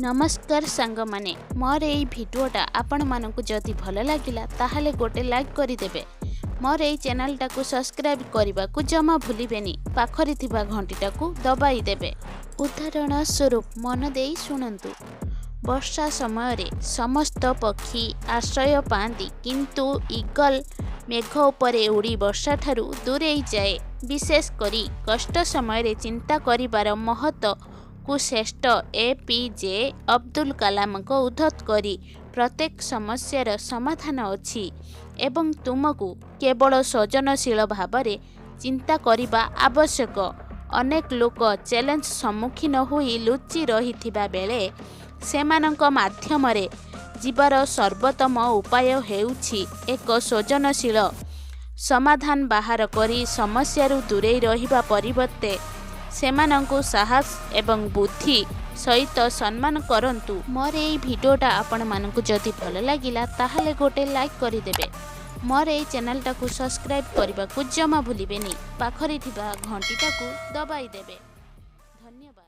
नमस्कार सांग माने मोर ए भिडियोटा आपण मानकु जदि भल लागिला ताहाले गोटे लाइक करिदेबे। मोर ए चैनल टाकु सब्सक्राइब करने को जमा भूलिबेनी। पाखरी थिबा घंटीटा को दबाई देबे। उदाहरण स्वरूप मन देई शुणंतु। वर्षा समय रे समस्त पक्षी आश्रय पाती किंतु ईगल मेघ उपरे उड़ी वर्षा ठारू दूरेई जाए। विशेष करी कष्ट समय रे चिंता करिबार महत्व को श्रेष्ठ APJ अब्दुल कलाम को उद्धत करी प्रत्येक समस्यार समाधान अछि एवं तुमको केवल सृजनशील भावरे चिंता करिबा आवश्यक। अनेक लोक चैलेंज सम्मुखीन होई लुचि रहिथिबा बेले सेमानंक माध्यमरे जीवार सर्वोत्तम उपाय हेउछि एक सृजनशील समाधान बाहर करी समस्यारू दूरेई रहिबा परिवर्ते सेमानंकु साहस एवं बुद्धि सहित सम्मान करंतु। मोर ए भिडियोटा आपण मानकु जदि भल लागिला ताहाले गोटे लाइक करिदेबे। मोर ए चैनल टाकु सब्सक्राइब करने को जमा भूलिबेनी। पाखरी थिबा घंटीटा को दबाई देबे। धन्यवाद।